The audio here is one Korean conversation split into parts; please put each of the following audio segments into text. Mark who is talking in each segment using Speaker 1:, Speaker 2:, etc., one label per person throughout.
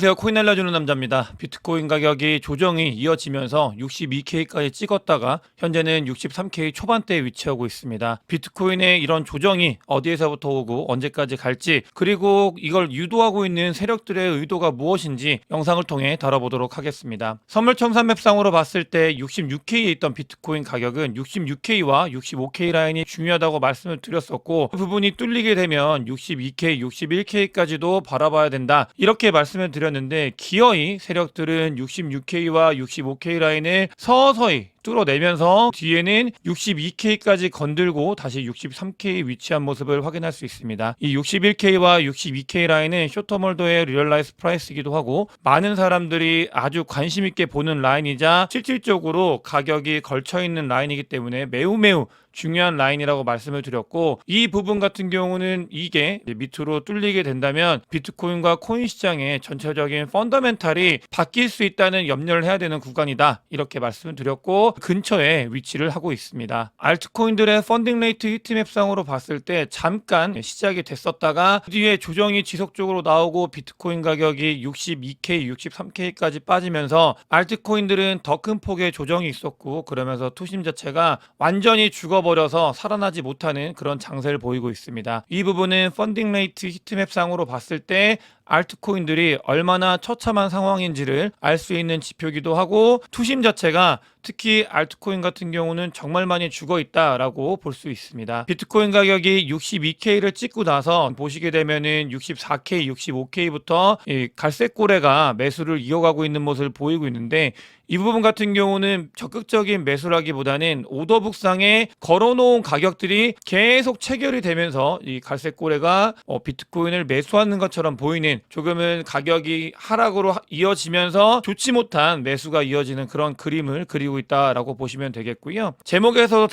Speaker 1: 안녕하세요. 코인 알려주는 남자입니다. 비트코인 가격이 조정이 이어지면서 62K까지 찍었다가 현재는 63K 초반대에 위치하고 있습니다. 비트코인의 이런 조정이 어디에서부터 오고 언제까지 갈지, 그리고 이걸 유도하고 있는 세력들의 의도가 무엇인지 영상을 통해 다뤄보도록 하겠습니다. 선물청산 맵상으로 봤을 때 66K에 있던 비트코인 가격은 66K와 65K 라인이 중요하다고 말씀을 드렸었고, 그 부분이 뚫리게 되면 62K, 61K까지도 바라봐야 된다, 이렇게 말씀을 드렸는데, 기어이 세력들은 66K와 65K 라인을 서서히 뚫어내면서 뒤에는 62K까지 건들고 다시 63K 위치한 모습을 확인할 수 있습니다. 이 61K와 62K 라인은 쇼터몰더의 리얼라이즈 프라이스이기도 하고, 많은 사람들이 아주 관심 있게 보는 라인이자 실질적으로 가격이 걸쳐있는 라인이기 때문에 매우 중요한 라인이라고 말씀을 드렸고, 이 부분 같은 경우는 이게 밑으로 뚫리게 된다면 비트코인과 코인 시장의 전체적인 펀더멘탈이 바뀔 수 있다는 염려를 해야 되는 구간이다, 이렇게 말씀을 드렸고, 근처에 위치를 하고 있습니다. 알트코인들의 펀딩 레이트 히트맵상으로 봤을 때 잠깐 시작이 됐었다가 뒤에 조정이 지속적으로 나오고 비트코인 가격이 62K, 63K까지 빠지면서 알트코인들은 더 큰 폭의 조정이 있었고, 그러면서 투심 자체가 완전히 죽어버려서 살아나지 못하는 그런 장세를 보이고 있습니다. 이 부분은 펀딩 레이트 히트맵상으로 봤을 때 알트코인들이 얼마나 처참한 상황인지를 알 수 있는 지표기도 하고, 투심 자체가 특히 알트코인 같은 경우는 정말 많이 죽어 있다라고 볼 수 있습니다. 비트코인 가격이 62K를 찍고 나서 보시게 되면은 64K, 65K부터 갈색 고래가 매수를 이어가고 있는 모습을 보이고 있는데, 이 부분 같은 경우는 적극적인 매수라기보다는 오더북상에 걸어놓은 가격들이 계속 체결이 되면서 이 갈색 고래가 비트코인을 매수하는 것처럼 보이는, 조금은 가격이 하락으로 이어지면서 좋지 못한 매수가 이어지는 그런 그림을 그리고 있다라고 보시면 되겠고요. 제목에서도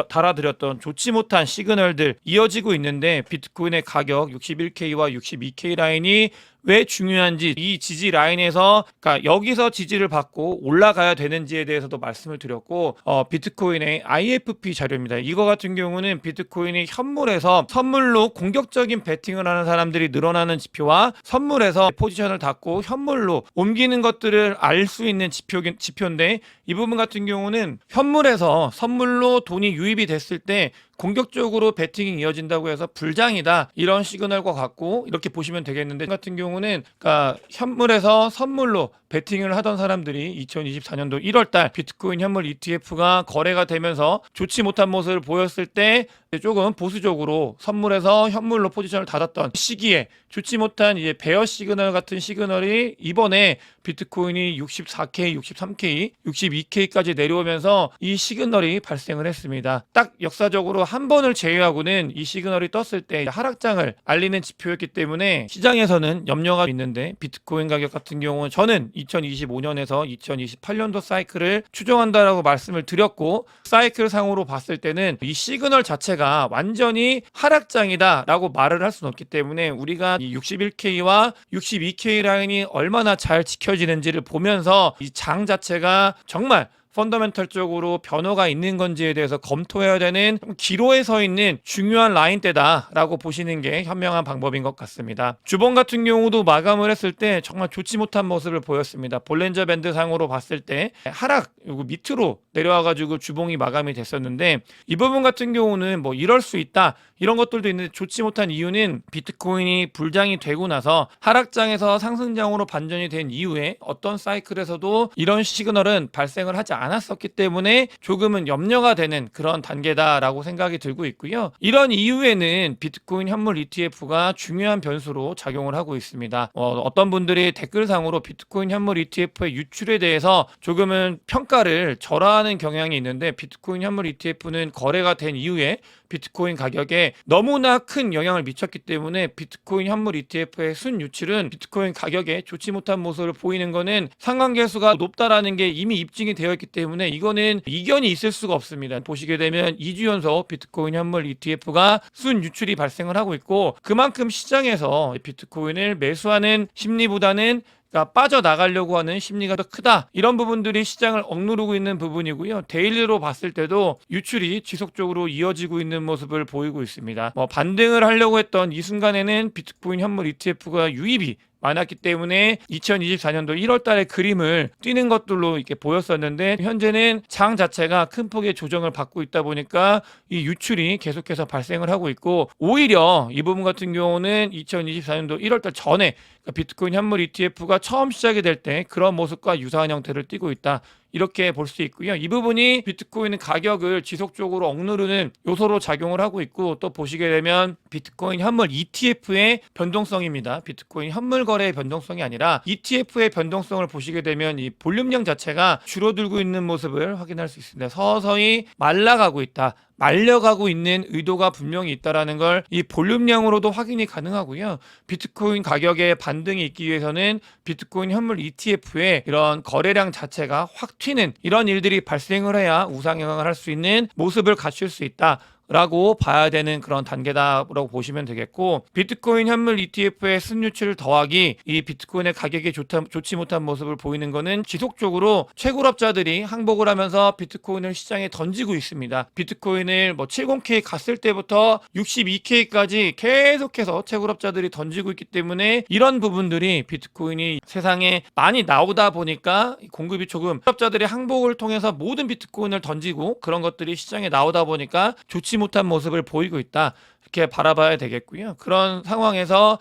Speaker 1: 달아드렸던 좋지 못한 시그널들 이어지고 있는데, 비트코인의 가격 61K와 62K 라인이 왜 중요한지, 이 지지 라인에서, 그러니까 여기서 지지를 받고 올라가야 되는지에 대해서도 말씀을 드렸고, 비트코인의 IFP 자료입니다. 이거 같은 경우는 비트코인이 현물에서 선물로 공격적인 베팅을 하는 사람들이 늘어나는 지표와 선물에서 포지션을 닫고 현물로 옮기는 것들을 알 수 있는 지표인데, 이 부분 같은 경우는 현물에서 선물로 돈이 유입이 됐을 때 공격적으로 베팅이 이어진다고 해서 불장이다, 이런 시그널과 같고, 이렇게 보시면 되겠는데, 같은 경우는 그러니까 현물에서 선물로 베팅을 하던 사람들이 2024년도 1월달 비트코인 현물 ETF가 거래가 되면서 좋지 못한 모습을 보였을 때 조금 보수적으로 선물에서 현물로 포지션을 닫았던 시기에 좋지 못한 이제 베어 시그널 같은 시그널이 이번에 비트코인이 64K, 63K, 62K까지 내려오면서 이 시그널이 발생을 했습니다. 딱 역사적으로 한 번을 제외하고는 이 시그널이 떴을 때 하락장을 알리는 지표였기 때문에 시장에서는 염려가 있는데, 비트코인 가격 같은 경우는 저는 2025년에서 2028년도 사이클을 추정한다라고 말씀을 드렸고, 사이클 상으로 봤을 때는 이 시그널 자체가 완전히 하락장이다 라고 말을 할 수는 없기 때문에, 우리가 이 61K와 62K 라인이 얼마나 잘 지켜지는지를 보면서 이 장 자체가 정말 펀더멘털적으로 변화가 있는 건지에 대해서 검토해야 되는 기로에 서 있는 중요한 라인대다라고 보시는 게 현명한 방법인 것 같습니다. 주봉 같은 경우도 마감을 했을 때 정말 좋지 못한 모습을 보였습니다. 볼린저 밴드 상으로 봤을 때 하락, 요거 밑으로 내려와가지고 주봉이 마감이 됐었는데, 이 부분 같은 경우는 뭐 이럴 수 있다, 이런 것들도 있는데, 좋지 못한 이유는 비트코인이 불장이 되고 나서 하락장에서 상승장으로 반전이 된 이후에 어떤 사이클에서도 이런 시그널은 발생을 하지 않았었기 때문에 조금은 염려가 되는 그런 단계다라고 생각이 들고 있고요. 이런 이후에는 비트코인 현물 ETF가 중요한 변수로 작용을 하고 있습니다. 어떤 분들이 댓글상으로 비트코인 현물 ETF의 유출에 대해서 조금은 평가를 절하하는 경향이 있는데, 비트코인 현물 ETF는 거래가 된 이후에 비트코인 가격에 너무나 큰 영향을 미쳤기 때문에, 비트코인 현물 ETF의 순 유출은 비트코인 가격에 좋지 못한 모습을 보이는 거는 상관계수가 높다라는 게 이미 입증이 되어 있기 때문에, 이거는 이견이 있을 수가 없습니다. 보시게 되면 2주 연속 비트코인 현물 ETF가 순 유출이 발생을 하고 있고, 그만큼 시장에서 비트코인을 매수하는 심리보다는 그러니까 빠져나가려고 하는 심리가 더 크다, 이런 부분들이 시장을 억누르고 있는 부분이고요. 데일리로 봤을 때도 유출이 지속적으로 이어지고 있는 모습을 보이고 있습니다. 반등을 하려고 했던 이 순간에는 비트코인 현물 ETF가 유입이 많았기 때문에 2024년도 1월 달에 그림을 띄는 것들로 이렇게 보였었는데 현재는 장 자체가 큰 폭의 조정을 받고 있다 보니까 이 유출이 계속해서 발생을 하고 있고 오히려 이 부분 같은 경우는 2024년도 1월 달 전에 비트코인 현물 ETF가 처음 시작이 될 때 그런 모습과 유사한 형태를 띠고 있다. 이렇게 볼 수 있고요. 이 부분이 비트코인 가격을 지속적으로 억누르는 요소로 작용을 하고 있고 또 보시게 되면 비트코인 현물 ETF의 변동성입니다. 비트코인 현물 거래의 변동성이 아니라 ETF의 변동성을 보시게 되면 이 볼륨량 자체가 줄어들고 있는 모습을 확인할 수 있습니다. 서서히 말라가고 있다. 말려가고 있는 의도가 분명히 있다라는 걸 이 볼륨량으로도 확인이 가능하고요. 비트코인 가격의 반등이 있기 위해서는 비트코인 현물 ETF의 이런 거래량 자체가 확 튀는 이런 일들이 발생을 해야 우상향을 할 수 있는 모습을 갖출 수 있다. 라고 봐야 되는 그런 단계다라고 보시면 되겠고 비트코인 현물 ETF의 순유출을 더하기 이 비트코인의 가격이 좋지 못한 모습을 보이는 것은 지속적으로 최고럽자들이 항복을 하면서 비트코인을 시장에 던지고 있습니다. 비트코인을 70K 갔을 때부터 62K까지 계속해서 최고럽자들이 던지고 있기 때문에 이런 부분들이 비트코인이 세상에 많이 나오다 보니까 공급이 조금 최고럽자들의 항복을 통해서 모든 비트코인을 던지고 그런 것들이 시장에 나오다 보니까 좋지 못한 모습을 보이고 있다. 이렇게 바라봐야 되겠고요. 그런 상황에서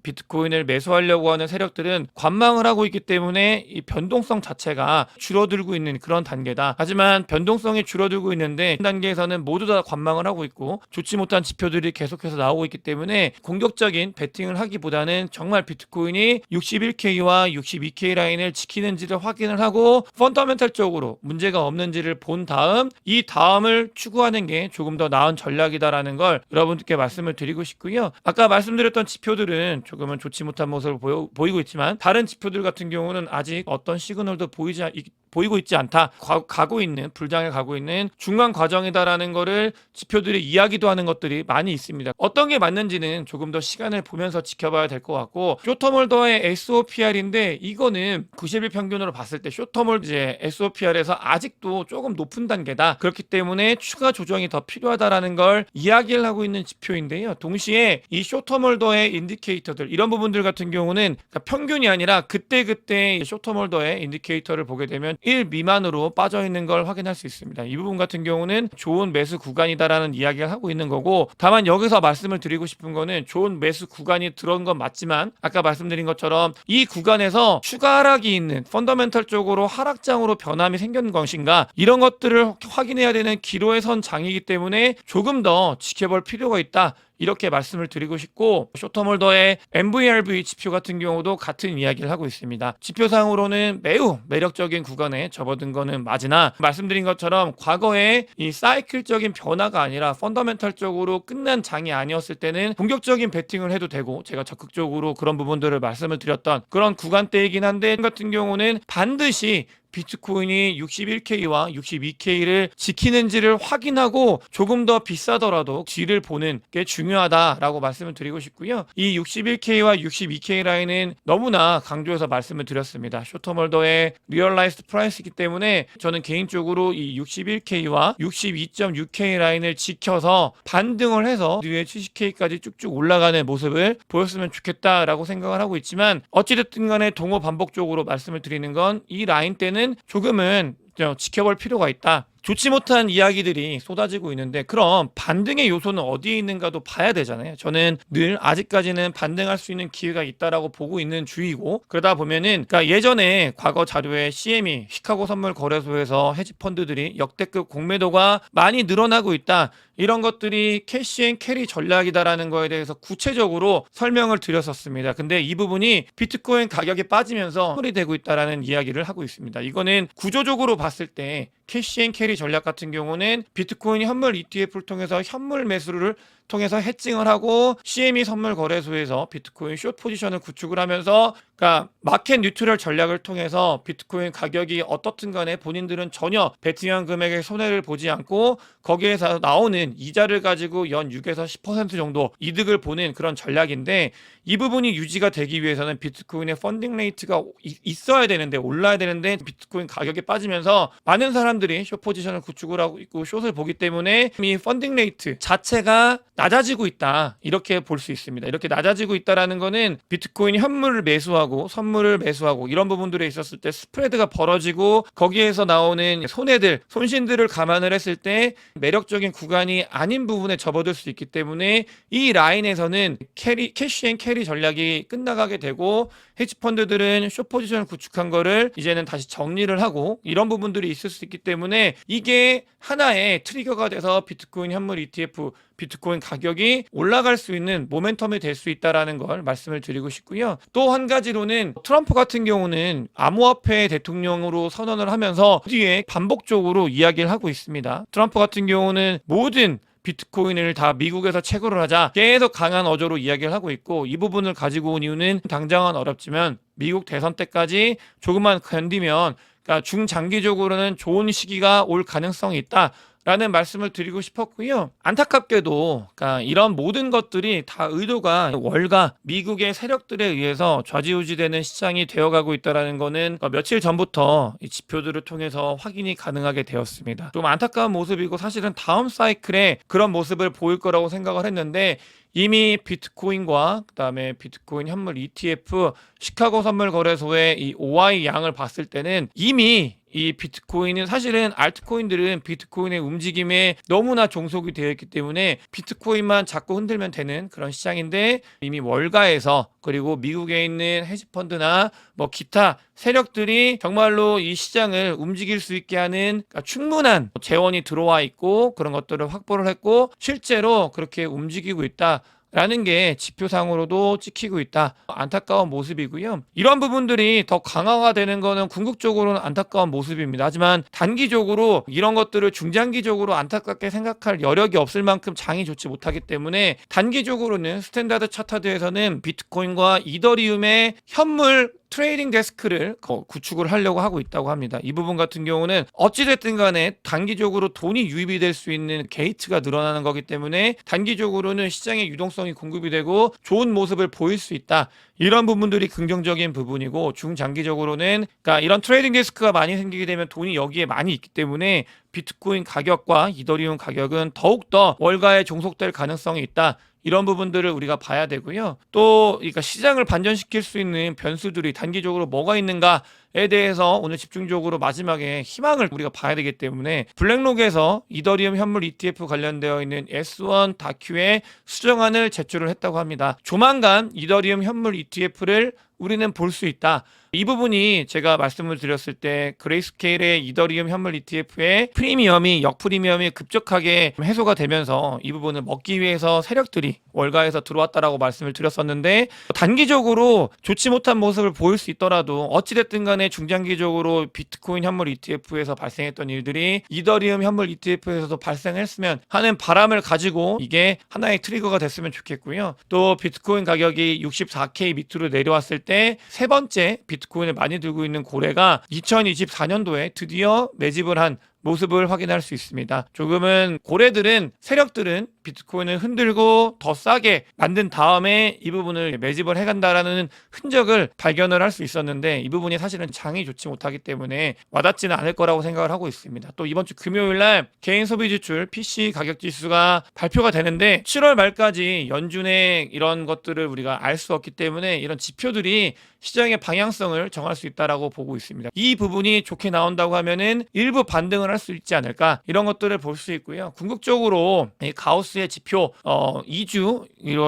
Speaker 1: 비트코인을 매수하려고 하는 세력들은 관망을 하고 있기 때문에 이 변동성 자체가 줄어들고 있는 그런 단계다. 하지만 변동성이 줄어들고 있는데 이 단계에서는 모두 다 관망을 하고 있고 좋지 못한 지표들이 계속해서 나오고 있기 때문에 공격적인 베팅을 하기보다는 정말 비트코인이 61K와 62K 라인을 지키는지를 확인을 하고 펀더멘탈적으로 문제가 없는지를 본 다음 이 다음을 추구하는 게 조금 더 나은 전략이다라는 걸 여러분들께 말씀을 드리고 싶고요. 아까 말씀드렸던 지표들은 조금은 좋지 못한 모습을 보이고 있지만 다른 지표들 같은 경우는 아직 어떤 시그널도 보이고 있지 않다. 가고 있는 불장에 가고 있는 중간 과정이다라는 거를 지표들이 이야기도 하는 것들이 많이 있습니다. 어떤 게 맞는지는 조금 더 시간을 보면서 지켜봐야 될 것 같고 쇼터몰더의 SOPR인데 이거는 90일 평균으로 봤을 때 쇼터몰 이제 SOPR에서 아직도 조금 높은 단계다. 그렇기 때문에 추가 조정이 더 필요하다라는 걸 이야기를 하고 있는 지표인데요. 동시에 이 쇼터몰더의 인디케이터들 이런 부분들 같은 경우는 그러니까 평균이 아니라 그때 쇼터몰더의 인디케이터를 보게 되면 1 미만으로 빠져 있는 걸 확인할 수 있습니다. 이 부분 같은 경우는 좋은 매수 구간이다라는 이야기를 하고 있는 거고 다만 여기서 말씀을 드리고 싶은 거는 좋은 매수 구간이 들어온 건 맞지만 아까 말씀드린 것처럼 이 구간에서 추가 하락이 있는 펀더멘털적으로 하락장으로 변함이 생긴 것인가 이런 것들을 확인해야 되는 기로의 선 장이기 때문에 조금 더 지켜볼 필요가 있다. 이렇게 말씀을 드리고 싶고 쇼터몰더의 MVRV 지표 같은 경우도 같은 이야기를 하고 있습니다. 지표상으로는 매우 매력적인 구간에 접어든 거는 맞으나 말씀드린 것처럼 과거에 이 사이클적인 변화가 아니라 펀더멘털적으로 끝난 장이 아니었을 때는 본격적인 베팅을 해도 되고 제가 적극적으로 그런 부분들을 말씀을 드렸던 그런 구간대이긴 한데 같은 경우는 반드시 비트코인이 61K와 62K를 지키는지를 확인하고 조금 더 비싸더라도 뒤를 보는 게 중요하다라고 말씀을 드리고 싶고요. 이 61K와 62K 라인은 너무나 강조해서 말씀을 드렸습니다. 쇼터몰더의 리얼라이스드 프라이스이기 때문에 저는 개인적으로 이 61K와 62.6K 라인을 지켜서 반등을 해서 뒤에 70K까지 쭉쭉 올라가는 모습을 보였으면 좋겠다라고 생각을 하고 있지만 어찌됐든 간에 동호 반복적으로 말씀을 드리는 건 이 라인 때는 조금은 지켜볼 필요가 있다. 좋지 못한 이야기들이 쏟아지고 있는데 그럼 반등의 요소는 어디에 있는가도 봐야 되잖아요. 저는 늘 아직까지는 반등할 수 있는 기회가 있다라고 보고 있는 주의고 그러다 보면은 그러니까 예전에 과거 자료에 CME 시카고 선물 거래소에서 헤지펀드들이 역대급 공매도가 많이 늘어나고 있다. 이런 것들이 캐시앤캐리 전략이다라는 거에 대해서 구체적으로 설명을 드렸었습니다. 근데 이 부분이 비트코인 가격이 빠지면서 소리 되고 있다라는 이야기를 하고 있습니다. 이거는 구조적으로 봤을 때 캐시앤캐리 전략 같은 경우는 비트코인 현물 ETF를 통해서 현물 매수를 통해서 해칭을 하고 CME 선물 거래소에서 비트코인 숏 포지션을 구축을 하면서 그러니까 마켓 뉴트럴 전략을 통해서 비트코인 가격이 어떻든 간에 본인들은 전혀 베팅한 금액의 손해를 보지 않고 거기에서 나오는 이자를 가지고 연 6에서 10% 정도 이득을 보는 그런 전략인데 이 부분이 유지가 되기 위해서는 비트코인의 펀딩 레이트가 있어야 되는데 올라야 되는데 비트코인 가격이 빠지면서 많은 사람들이 숏 포지션을 구축을 하고 있고 숏을 보기 때문에 이 펀딩 레이트 자체가 낮아지고 있다, 이렇게 볼 수 있습니다. 이렇게 낮아지고 있다라는 거는 비트코인 현물을 매수하고 선물을 매수하고 이런 부분들에 있었을 때 스프레드가 벌어지고 거기에서 나오는 손실들을 감안을 했을 때 매력적인 구간이 아닌 부분에 접어들 수 있기 때문에 이 라인에서는 캐시 앤 캐리 전략이 끝나가게 되고 헤지펀드들은 숏 포지션을 구축한 거를 이제는 다시 정리를 하고 이런 부분들이 있을 수 있기 때문에 이게 하나의 트리거가 돼서 비트코인 현물 ETF, 비트코인 가격이 올라갈 수 있는 모멘텀이 될 수 있다라는 걸 말씀을 드리고 싶고요. 또 한 가지로는 트럼프 같은 경우는 암호화폐 대통령으로 선언을 하면서 뒤에 반복적으로 이야기를 하고 있습니다. 트럼프 같은 경우는 모든 비트코인을 다 미국에서 채굴을 하자 계속 강한 어조로 이야기를 하고 있고, 이 부분을 가지고 온 이유는 당장은 어렵지만 미국 대선 때까지 조금만 견디면, 그러니까 중장기적으로는 좋은 시기가 올 가능성이 있다 라는 말씀을 드리고 싶었고요. 안타깝게도 그러니까 이런 모든 것들이 다 의도가 월가 미국의 세력들에 의해서 좌지우지되는 시장이 되어가고 있다는 거는 며칠 전부터 이 지표들을 통해서 확인이 가능하게 되었습니다. 좀 안타까운 모습이고, 사실은 다음 사이클에 그런 모습을 보일 거라고 생각을 했는데 이미 비트코인과 그다음에 비트코인 현물 ETF 시카고 선물 거래소의 이 OI 양을 봤을 때는 이미 이 비트코인은, 사실은 알트코인들은 비트코인의 움직임에 너무나 종속이 되어 있기 때문에 비트코인만 자꾸 흔들면 되는 그런 시장인데, 이미 월가에서 그리고 미국에 있는 헤지펀드나 뭐 기타 세력들이 정말로 이 시장을 움직일 수 있게 하는 충분한 재원이 들어와 있고 그런 것들을 확보를 했고 실제로 그렇게 움직이고 있다 라는 게 지표상으로도 찍히고 있다. 안타까운 모습이고요. 이런 부분들이 더 강화가 되는 거는 궁극적으로는 안타까운 모습입니다. 하지만 단기적으로 이런 것들을 중장기적으로 안타깝게 생각할 여력이 없을 만큼 장이 좋지 못하기 때문에 단기적으로는 스탠다드 차트에서는 비트코인과 이더리움의 현물 트레이딩 데스크를 구축을 하려고 하고 있다고 합니다. 이 부분 같은 경우는 어찌됐든 간에 단기적으로 돈이 유입이 될 수 있는 게이트가 늘어나는 거기 때문에 단기적으로는 시장의 유동성이 공급이 되고 좋은 모습을 보일 수 있다. 이런 부분들이 긍정적인 부분이고, 중장기적으로는 그러니까 이런 트레이딩 데스크가 많이 생기게 되면 돈이 여기에 많이 있기 때문에 비트코인 가격과 이더리움 가격은 더욱더 월가에 종속될 가능성이 있다. 이런 부분들을 우리가 봐야 되고요. 또 그러니까 시장을 반전시킬 수 있는 변수들이 단기적으로 뭐가 있는가에 대해서 오늘 집중적으로 마지막에 희망을 우리가 봐야 되기 때문에 블랙록에서 이더리움 현물 ETF 관련되어 있는 S1 다큐의 수정안을 제출을 했다고 합니다. 조만간 이더리움 현물 ETF를 우리는 볼 수 있다. 이 부분이 제가 말씀을 드렸을 때 그레이스케일의 이더리움 현물 ETF의 프리미엄이 역프리미엄이 급격하게 해소가 되면서 이 부분을 먹기 위해서 세력들이 월가에서 들어왔다라고 말씀을 드렸었는데, 단기적으로 좋지 못한 모습을 보일 수 있더라도 어찌됐든 간에 중장기적으로 비트코인 현물 ETF에서 발생했던 일들이 이더리움 현물 ETF에서도 발생했으면 하는 바람을 가지고 이게 하나의 트리거가 됐으면 좋겠고요. 또 비트코인 가격이 64K 밑으로 내려왔을 때 세 번째 비트코인을 많이 들고 있는 고래가 2024년도에 드디어 매집을 한 모습을 확인할 수 있습니다. 조금은 고래들은, 세력들은 비트코인을 흔들고 더 싸게 만든 다음에 이 부분을 매집을 해간다라는 흔적을 발견을 할 수 있었는데, 이 부분이 사실은 장이 좋지 못하기 때문에 와닿지는 않을 거라고 생각을 하고 있습니다. 또 이번 주 금요일날 개인 소비 지출 PC 가격 지수가 발표가 되는데 7월 말까지 연준의 이런 것들을 우리가 알 수 없기 때문에 이런 지표들이 시장의 방향성을 정할 수 있다라고 보고 있습니다. 이 부분이 좋게 나온다고 하면은 일부 반등을 할 수 있지 않을까, 이런 것들을 볼 수 있고요. 궁극적으로 이 가우스의 지표 2주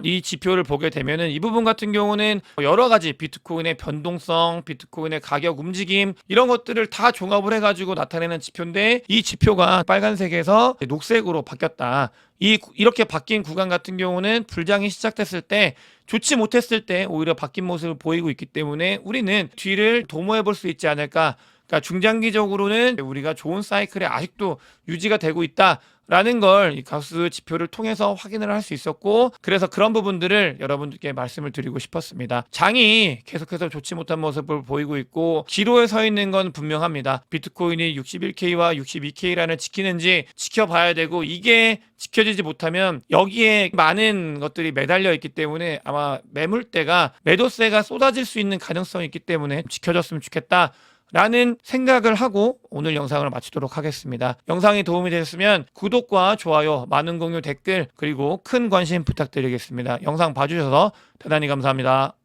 Speaker 1: 이 지표를 보게 되면은 이 부분 같은 경우는 여러 가지 비트코인의 변동성, 비트코인의 가격 움직임, 이런 것들을 다 종합을 해가지고 나타내는 지표인데, 이 지표가 빨간색에서 녹색으로 바뀌었다. 이렇게 바뀐 구간 같은 경우는 불장이 시작됐을 때, 좋지 못했을 때 오히려 바뀐 모습을 보이고 있기 때문에 우리는 뒤를 도모해 볼 수 있지 않을까. 그러니까 중장기적으로는 우리가 좋은 사이클에 아직도 유지가 되고 있다라는 걸 이 가우스 지표를 통해서 확인을 할 수 있었고, 그래서 그런 부분들을 여러분들께 말씀을 드리고 싶었습니다. 장이 계속해서 좋지 못한 모습을 보이고 있고 기로에 서 있는 건 분명합니다. 비트코인이 61K와 62K라는 지키는지 지켜봐야 되고, 이게 지켜지지 못하면 여기에 많은 것들이 매달려 있기 때문에 아마 매물대가, 매도세가 쏟아질 수 있는 가능성이 있기 때문에 지켜졌으면 좋겠다 라는 생각을 하고 오늘 영상을 마치도록 하겠습니다. 영상이 도움이 되셨으면 구독과 좋아요, 많은 공유, 댓글, 그리고 큰 관심 부탁드리겠습니다. 영상 봐주셔서 대단히 감사합니다.